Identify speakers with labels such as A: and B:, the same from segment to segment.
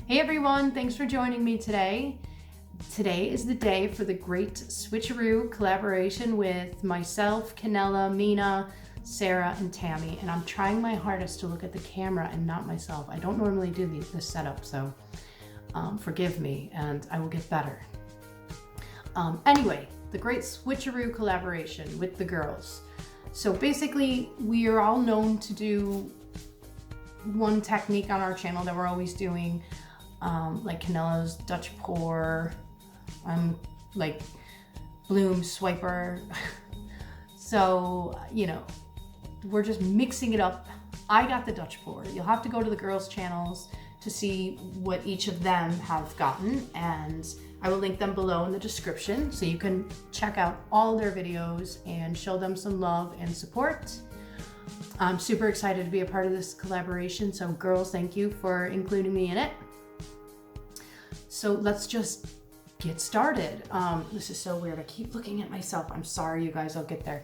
A: Hey everyone, thanks for joining me today. Today is the day for the great Switcheroo collaboration with myself, Canella, Mina, Sarah, and Tammy. And I'm trying my hardest to look at the camera and not myself. I don't normally do this setup, so forgive me and I will get better. Anyway, the great Switcheroo collaboration with the girls. So basically, we are all known to do one technique on our channel that we're always doing, like Canella's Dutch pour, like Bloom Swiper. So, you know, we're just mixing it up. I got the Dutch pour. You'll have to go to the girls' channels to see what each of them have gotten, and I will link them below in the description so you can check out all their videos and show them some love and support. I'm super excited to be a part of this collaboration, so girls, thank you for including me in it. So let's just get started. This is so weird. I keep looking at myself. I'm sorry, you guys. I'll get there.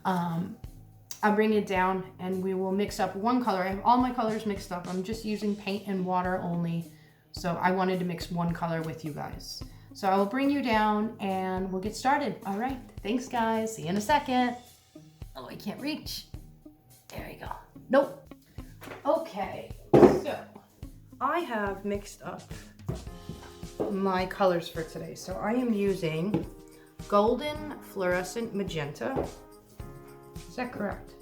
A: I'll bring it down and we will mix up one color. I have all my colors mixed up. I'm just using paint and water only. So I wanted to mix one color with you guys. So I will bring you down and we'll get started. All right. Thanks, guys. See you in a second. Oh, I can't reach. There we go. Nope. Okay. So I have mixed up my colors for today. So I am using golden fluorescent magenta. Is that correct?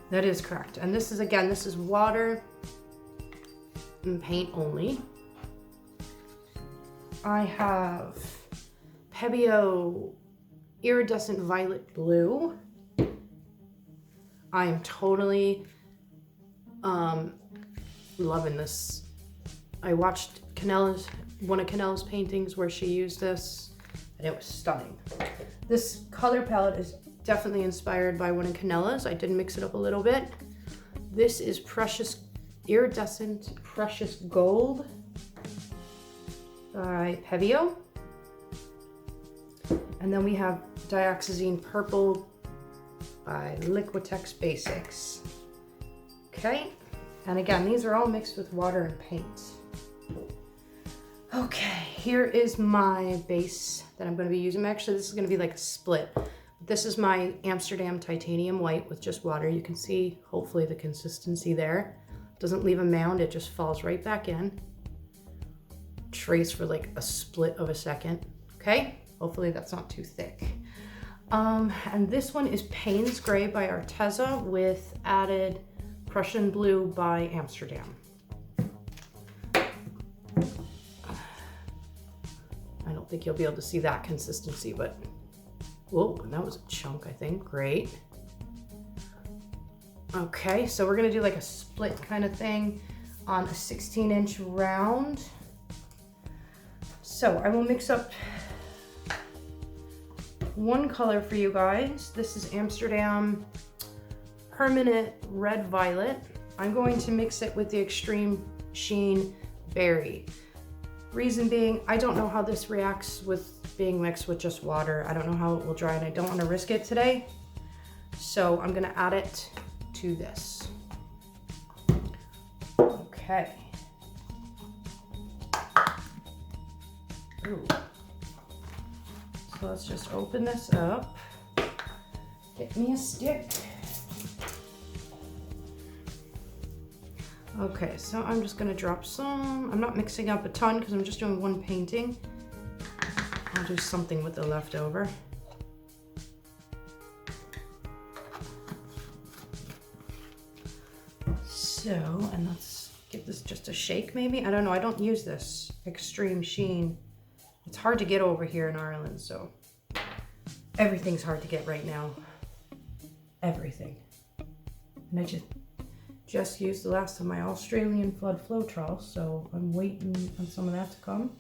A: That is correct. And this is, again, this is water and paint only. I have Pebeo iridescent violet blue. I am totally loving this. I watched one of Canella's paintings where she used this, and it was stunning. This color palette is definitely inspired by one of Canella's. I did mix it up a little bit. This is Iridescent Precious Gold by Pebeo. And then we have Dioxazine Purple by Liquitex Basics. Okay, and again, these are all mixed with water and paint. Okay, here is my base that I'm going to be using. Actually, this is going to be like a split. This is my Amsterdam Titanium White with just water. You can see, hopefully, the consistency there. Doesn't leave a mound, it just falls right back in. Trace for like a split of a second. Okay, hopefully that's not too thick. And this one is Payne's Gray by Arteza with added Prussian Blue by Amsterdam. I don't think you'll be able to see that consistency, but whoa, that was a chunk, I think. Great. Okay, so we're gonna do like a split kind of thing on a 16-inch round. So I will mix up one color for you guys. This is Amsterdam Permanent Red Violet. I'm going to mix it with the Extreme Sheen Berry. Reason being, I don't know how this reacts with being mixed with just water. I don't know how it will dry and I don't want to risk it today. So I'm gonna add it to this. Okay. Ooh. So let's just open this up. Get me a stick. Okay, so I'm just gonna drop some. I'm not mixing up a ton because I'm just doing one painting. I'll do something with the leftover. So, and let's give this just a shake maybe. I don't know, I don't use this Extreme Sheen. It's hard to get over here in Ireland, so everything's hard to get right now. Everything. And I just used the last of my Australian Flood Floetrol, so I'm waiting on some of that to come.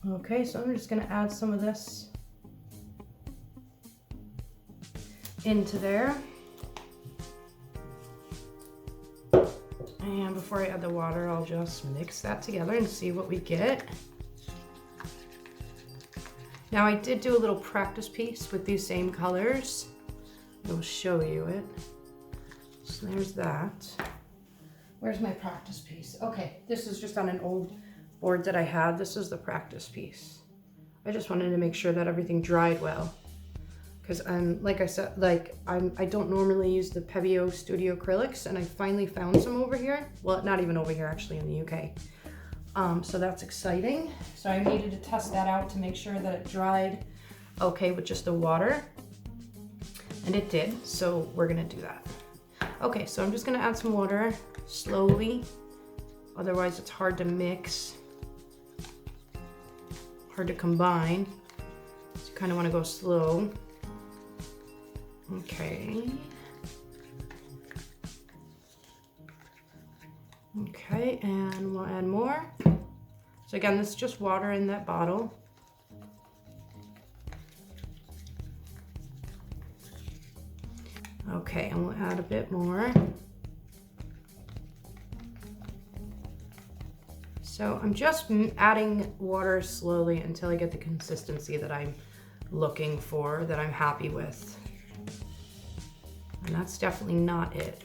A: Okay, so I'm just gonna add some of this into there. And before I add the water, I'll just mix that together and see what we get. Now I did do a little practice piece with these same colors. I'll show you it. So there's that. Where's my practice piece? Okay, this is just on an old board that I had. This is the practice piece. I just wanted to make sure that everything dried well. Because like I said, I don't normally use the Pebeo Studio acrylics, and I finally found some over here. Well, not even over here, actually, in the UK. So that's exciting. So I needed to test that out to make sure that it dried okay with just the water. And it did, so we're gonna do that. Okay, so I'm just gonna add some water slowly. Otherwise it's hard to mix, hard to combine. So you kind of wanna go slow. Okay. Okay, and we'll add more. So again, this is just water in that bottle. Okay, and we'll add a bit more. So I'm just adding water slowly until I get the consistency that I'm looking for, that I'm happy with. And that's definitely not it.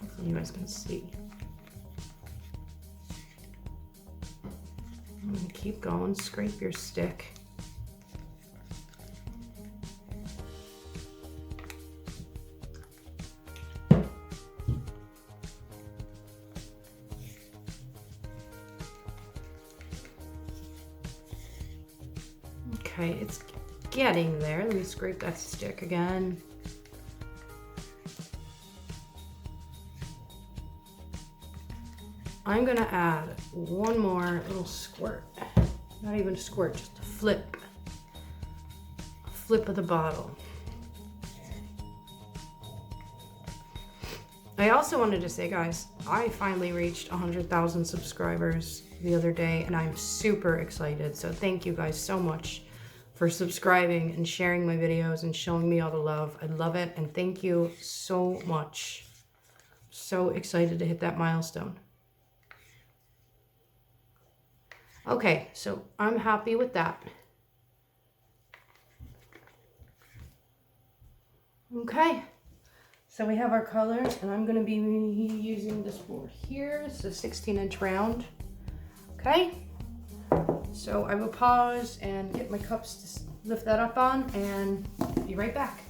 A: Hopefully you guys can see. I'm gonna keep going, scrape your stick. Okay, it's getting there. Let me scrape that stick again. I'm gonna add one more little squirt. Not even a squirt, just a flip. A flip of the bottle. I also wanted to say, guys, I finally reached 100,000 subscribers the other day, and I'm super excited. So thank you guys so much for subscribing and sharing my videos and showing me all the love. I love it, and thank you so much. So excited to hit that milestone. Okay, so I'm happy with that. Okay, so we have our color, and I'm gonna be using this board here. It's a 16-inch round. Okay, so I will pause and get my cups to lift that up on, and be right back.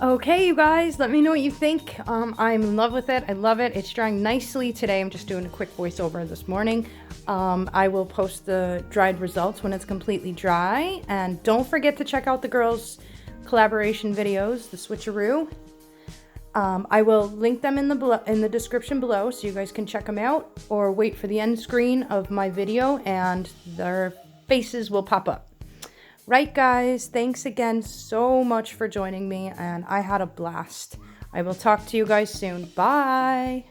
A: Okay, you guys, let me know what you think. I'm in love with it. I love it. It's drying nicely today. I'm just doing a quick voiceover this morning. I will post the dried results when it's completely dry. And don't forget to check out the girls' collaboration videos, the Switcheroo. I will link them in the description below so you guys can check them out, or wait for the end screen of my video and their faces will pop up. Right, guys, thanks again so much for joining me, and I had a blast. I will talk to you guys soon. Bye!